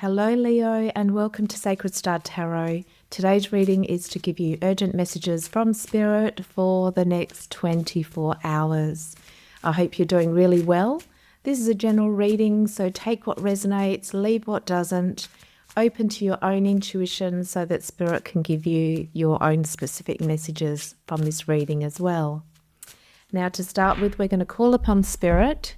Hello Leo and welcome to Sacred Star Tarot. Today's reading is to give you urgent messages from Spirit for the next 24 hours. I hope you're doing really well. This is a general reading, so take what resonates, leave what doesn't. Open to your own intuition so that Spirit can give you your own specific messages from this reading as well. Now to start with, we're going to call upon Spirit.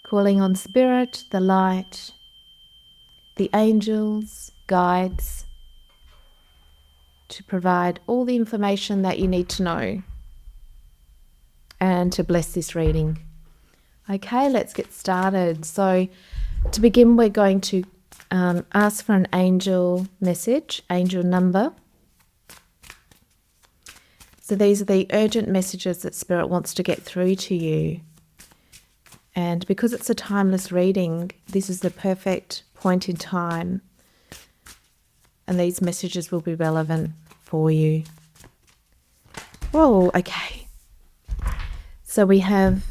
Calling on Spirit, the light, the angels, guides, to provide all the information that you need to know and to bless this reading. Okay, let's get started. So to begin, we're going to ask for an angel message, angel number. So these are the urgent messages that Spirit wants to get through to you. And because it's a timeless reading, this is the perfect point in time. And these messages will be relevant for you. Whoa, okay. So we have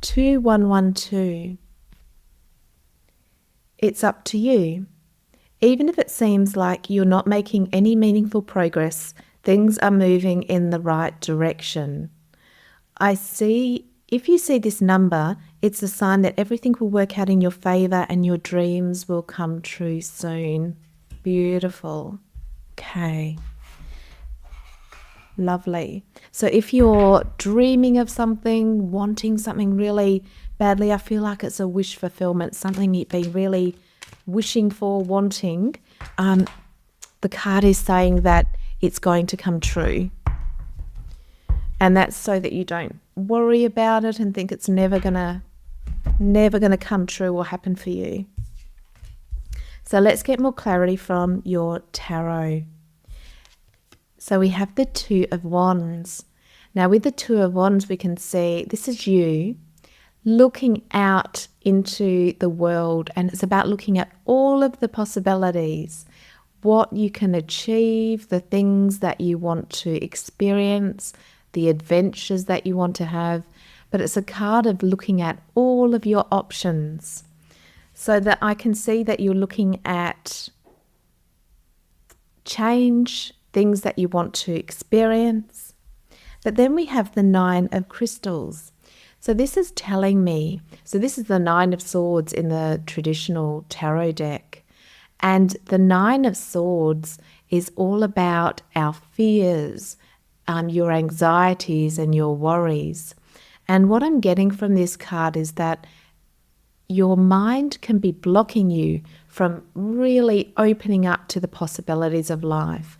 2112. It's up to you. Even if it seems like you're not making any meaningful progress, things are moving in the right direction. If you see this number, it's a sign that everything will work out in your favor and your dreams will come true soon. Beautiful. Okay. Lovely. So if you're dreaming of something, wanting something really badly, I feel like it's a wish fulfillment, something you've been really wishing for, wanting. The card is saying that it's going to come true. And that's so that you don't worry about it and think it's never gonna come true or happen for you. So let's get more clarity from your tarot. So we have the Two of Wands. Now with the Two of Wands, we can see this is you looking out into the world, and it's about looking at all of the possibilities, what you can achieve, the things that you want to experience, the adventures that you want to have, but it's a card of looking at all of your options so that I can see that you're looking at change, things that you want to experience. But then we have the Nine of Crystals. So this is telling me, so this is the Nine of Swords in the traditional tarot deck. And the Nine of Swords is all about our fears, your anxieties and your worries. And what I'm getting from this card is that your mind can be blocking you from really opening up to the possibilities of life.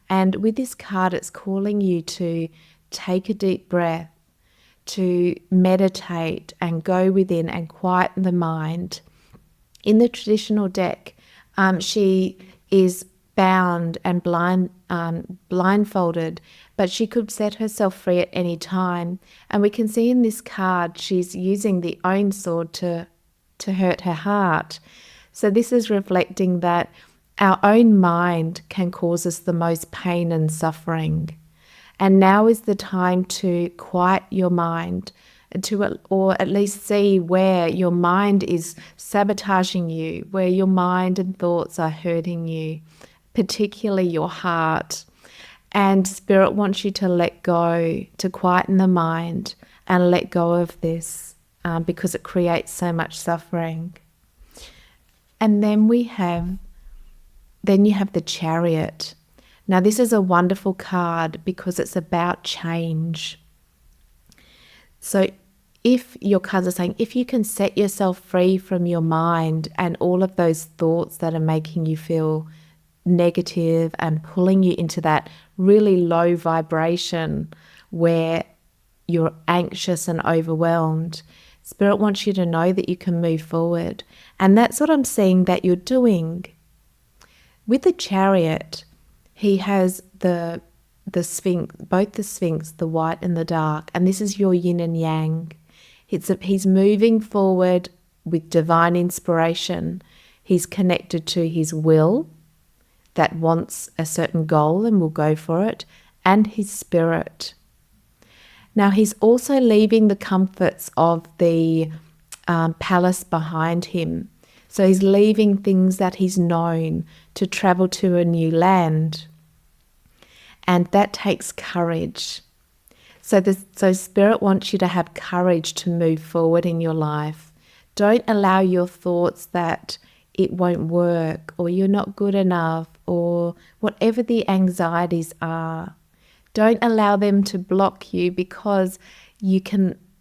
And with this card, it's calling you to take a deep breath, to meditate and go within and quieten the mind. In the traditional deck, she is bound and blindfolded, but she could set herself free at any time. And we can see in this card, she's using the own sword to hurt her heart. So this is reflecting that our own mind can cause us the most pain and suffering. And now is the time to quiet your mind, or at least see where your mind is sabotaging you, where your mind and thoughts are hurting you, particularly your heart. And Spirit wants you to let go, to quieten the mind and let go of this because it creates so much suffering. And then you have the Chariot. Now this is a wonderful card because it's about change. So if your cards are saying, if you can set yourself free from your mind and all of those thoughts that are making you feel negative and pulling you into that really low vibration where you're anxious and overwhelmed, Spirit wants you to know that you can move forward. And that's what I'm seeing that you're doing. With the Chariot, he has the Sphinx, both the Sphinx, the white and the dark, and this is your yin and yang. He's moving forward with divine inspiration. He's connected to his will that wants a certain goal and will go for it, and his spirit. Now he's also leaving the comforts of the palace behind him. So he's leaving things that he's known to travel to a new land. And that takes courage. So Spirit wants you to have courage to move forward in your life. Don't allow your thoughts that it won't work or you're not good enough or whatever the anxieties are. Don't allow them to block you, because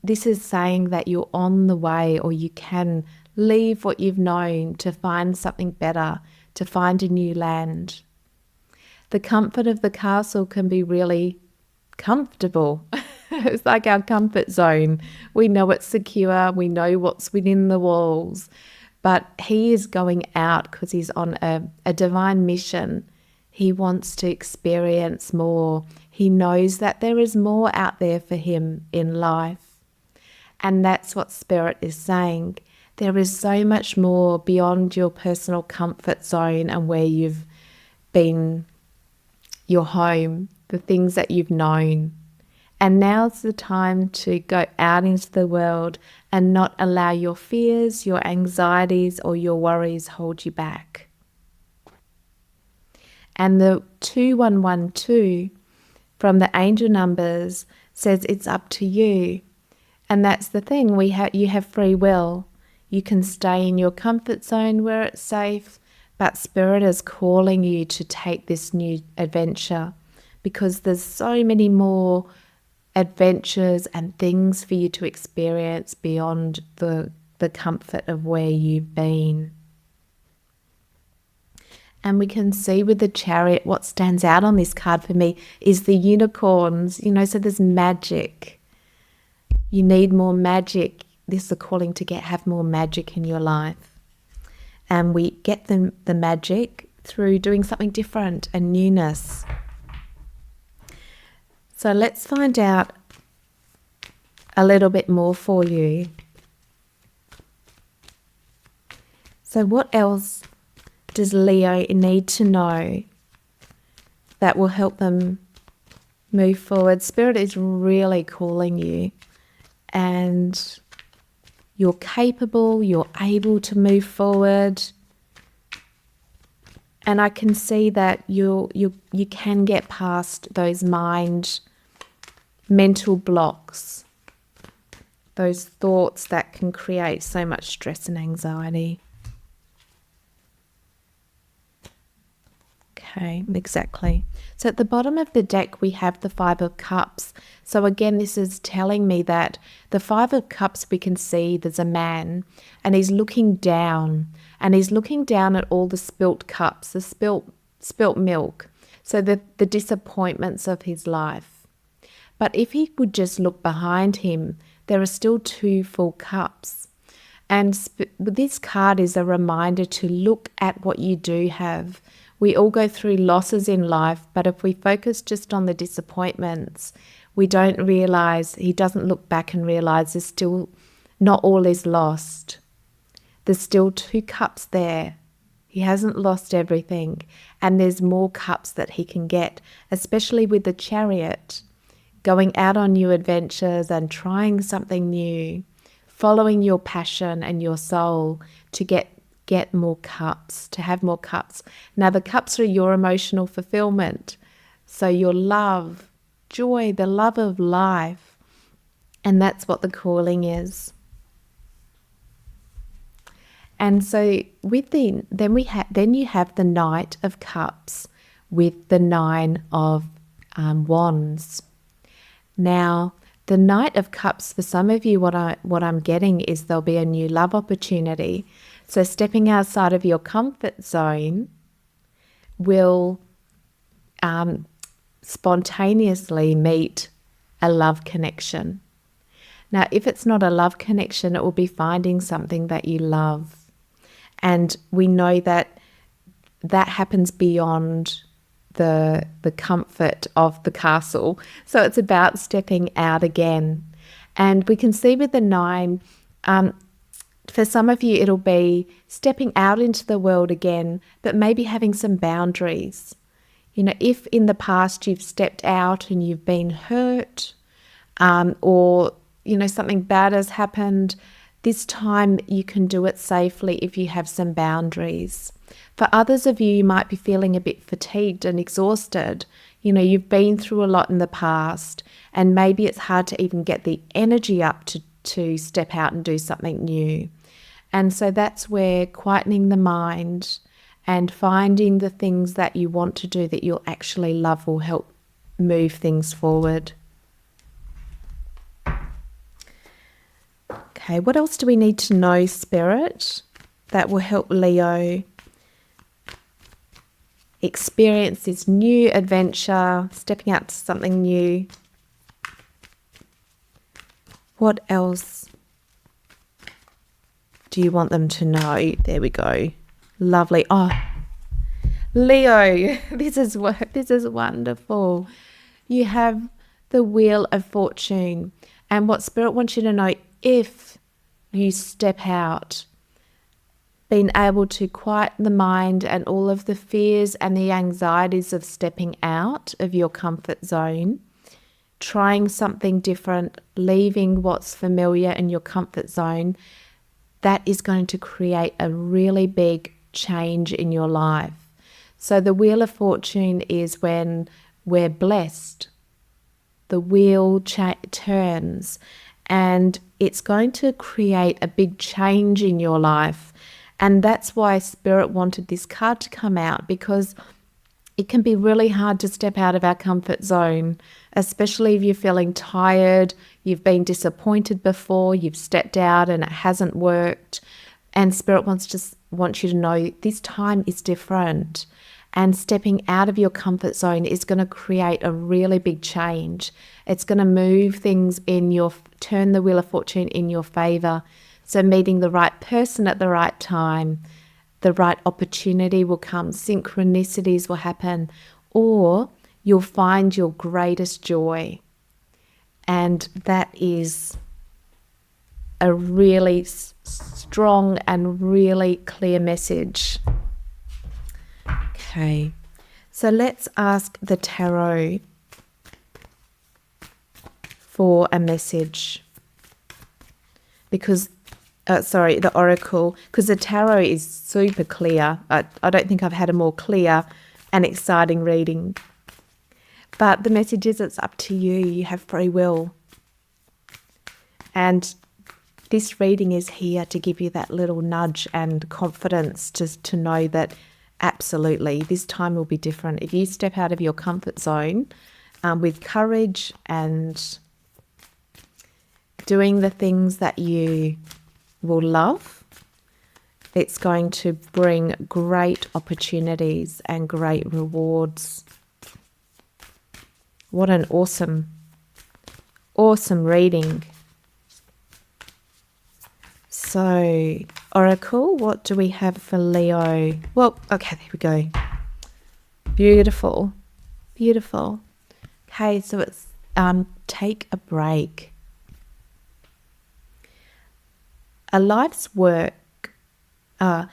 this is saying that you're on the way, or you can leave what you've known to find something better, to find a new land. The comfort of the castle can be really comfortable. It's like our comfort zone. We know it's secure. We know what's within the walls. But he is going out because he's on a divine mission. He wants to experience more. He knows that there is more out there for him in life. And that's what Spirit is saying. There is so much more beyond your personal comfort zone and where you've been, your home, the things that you've known. And now's the time to go out into the world and not allow your fears, your anxieties, or your worries hold you back. And the 2112 from the angel numbers says it's up to you. And that's the thing, you have free will. You can stay in your comfort zone where it's safe, but Spirit is calling you to take this new adventure, because there's so many more adventures and things for you to experience beyond the comfort of where you've been. And we can see with the Chariot, what stands out on this card for me is the unicorns, so there's magic. You need more magic. This is a calling to have more magic in your life. And we get the magic through doing something different and newness. So let's find out a little bit more for you. So what else does Leo need to know that will help them move forward? Spirit is really calling you, and you're capable, you're able to move forward. And I can see that you can get past those mental blocks, those thoughts that can create so much stress and anxiety. Okay, exactly. So at the bottom of the deck, we have the Five of Cups. So again, this is telling me that the Five of Cups, we can see there's a man and he's looking down, and he's looking down at all the spilt cups, the spilt milk. So the disappointments of his life. But if he would just look behind him, there are still 2 full cups. And this card is a reminder to look at what you do have. We all go through losses in life, but if we focus just on the disappointments, we don't realize, he doesn't look back and realize there's still, not all is lost. There's still 2 cups there. He hasn't lost everything, and there's more cups that he can get, especially with the Chariot, going out on new adventures and trying something new, following your passion and your soul to get more cups, to have more cups. Now the cups are your emotional fulfillment. So your love, joy, the love of life. And that's what the calling is. And so then you have the Knight of Cups with the 9 of Wands. Now, the Knight of Cups, for some of you, what I'm getting is there'll be a new love opportunity. So stepping outside of your comfort zone will spontaneously meet a love connection. Now, if it's not a love connection, it will be finding something that you love. And we know that happens beyond the comfort of the castle. So it's about stepping out again. And we can see with the 9, for some of you, it'll be stepping out into the world again, but maybe having some boundaries. If in the past you've stepped out and you've been hurt, or, something bad has happened, This time you can do it safely if you have some boundaries. For others of you, you might be feeling a bit fatigued and exhausted. You know, you've been through a lot in the past, and maybe it's hard to even get the energy up to step out and do something new. And so that's where quietening the mind and finding the things that you want to do that you'll actually love will help move things forward. Okay, what else do we need to know, Spirit, that will help Leo experience this new adventure, stepping out to something new? What else do you want them to know? There we go. Lovely. Oh, Leo, this is wonderful. You have the Wheel of Fortune, and what Spirit wants you to know, if you step out, being able to quiet the mind and all of the fears and the anxieties of stepping out of your comfort zone, trying something different, leaving what's familiar in your comfort zone, that is going to create a really big change in your life. So the Wheel of Fortune is when we're blessed. The wheel turns, and it's going to create a big change in your life. And that's why Spirit wanted this card to come out, because it can be really hard to step out of our comfort zone, especially if you're feeling tired, you've been disappointed before, you've stepped out and it hasn't worked. And Spirit wants you to know this time is different. And stepping out of your comfort zone is going to create a really big change. It's going to move things turn the Wheel of Fortune in your favor. So meeting the right person at the right time, the right opportunity will come, synchronicities will happen, or you'll find your greatest joy. And that is a really strong and really clear message. Okay, so let's ask the tarot for a message, because the oracle, because the tarot is super clear. I don't think I've had a more clear and exciting reading. But the message is, it's up to you. You have free will. And this reading is here to give you that little nudge and confidence to know that absolutely this time will be different. If you step out of your comfort zone with courage and doing the things that you will love, it's going to bring great opportunities and great rewards. What an awesome reading. So, Oracle, what do we have for Leo? Well, okay, there we go. Beautiful. Beautiful. Okay, so it's take a break. A life's work, not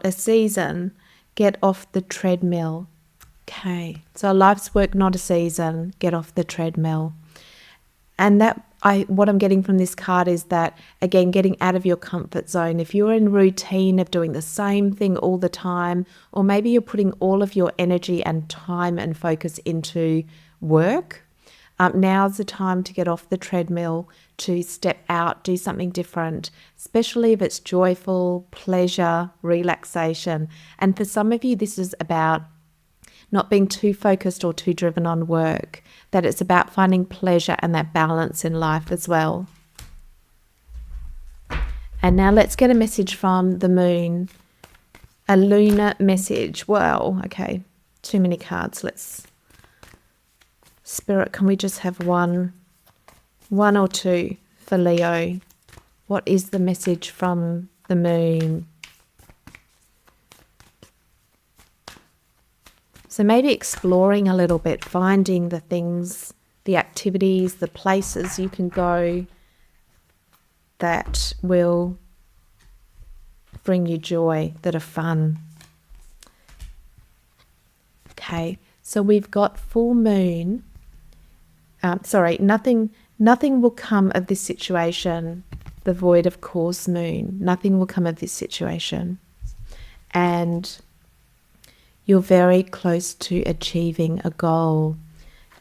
a season. Get off the treadmill. Okay, so a life's work, not a season. Get off the treadmill. And what I'm getting from this card is that, again, getting out of your comfort zone. If you're in routine of doing the same thing all the time, or maybe you're putting all of your energy and time and focus into work, now's the time to get off the treadmill, to step out, do something different, especially if it's joyful, pleasure, relaxation. And for some of you, this is about not being too focused or too driven on work, that it's about finding pleasure and that balance in life as well. And now let's get a message from the moon, a lunar message. Wow, okay, too many cards. Spirit, can we just have one or two for Leo? What is the message from the moon? So maybe exploring a little bit, finding the things, the activities, the places you can go that will bring you joy, that are fun. Okay, so we've got full moon. Nothing will come of this situation. the void of course moon. Nothing will come of this situation. And you're very close to achieving a goal.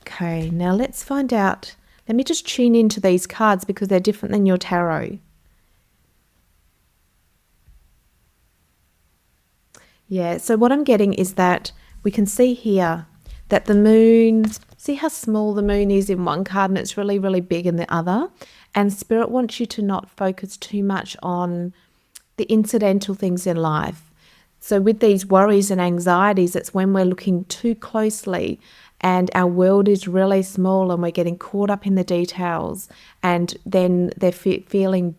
Okay, now let's find out. Let me just tune into these cards because they're different than your tarot. Yeah, so what I'm getting is that we can see here that the moon, see how small the moon is in one card and it's really, really big in the other? And Spirit wants you to not focus too much on the incidental things in life. So with these worries and anxieties, it's when we're looking too closely and our world is really small and we're getting caught up in the details, and then they're feeling,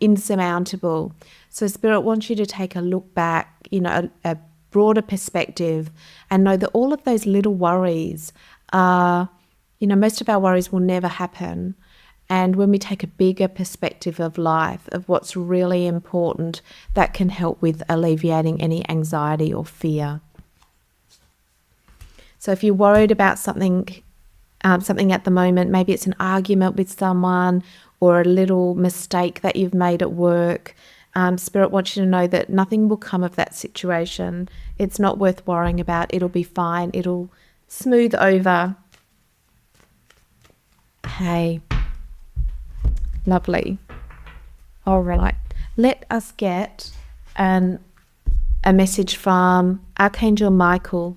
insurmountable. So Spirit wants you to take a look back, a broader perspective, and know that all of those little worries are, most of our worries will never happen. And when we take a bigger perspective of life, of what's really important, that can help with alleviating any anxiety or fear. So if you're worried about something at the moment, maybe it's an argument with someone or a little mistake that you've made at work, Spirit wants you to know that nothing will come of that situation. It's not worth worrying about. It'll be fine. It'll smooth over. Okay. Lovely. All right. Let us get a message from Archangel Michael.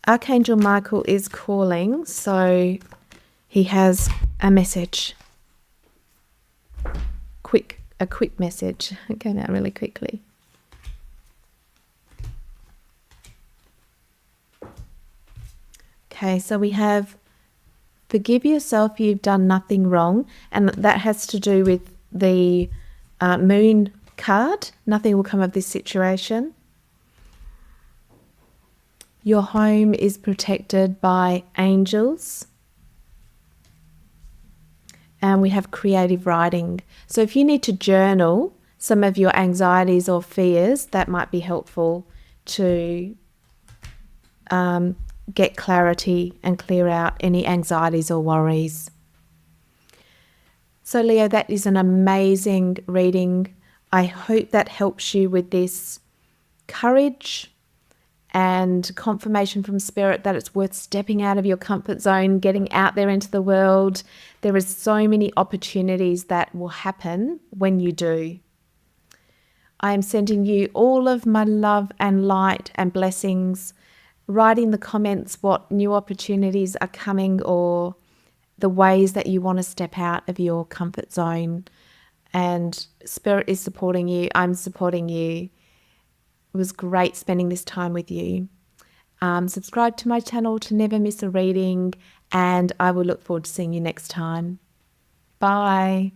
Archangel Michael is calling, so he has a message. A quick message. Okay, now really quickly. Okay, so we have forgive yourself, you've done nothing wrong. And that has to do with the moon card. Nothing will come of this situation. Your home is protected by angels. And we have creative writing. So if you need to journal some of your anxieties or fears, that might be helpful to get clarity and clear out any anxieties or worries. So Leo, that is an amazing reading. I hope that helps you with this courage and confirmation from Spirit that it's worth stepping out of your comfort zone, getting out there into the world. There is so many opportunities that will happen when you do. I am sending you all of my love and light and blessings. Write in the comments what new opportunities are coming or the ways that you want to step out of your comfort zone. And Spirit is supporting you. I'm supporting you. It was great spending this time with you. Subscribe to my channel to never miss a reading, and I will look forward to seeing you next time. Bye.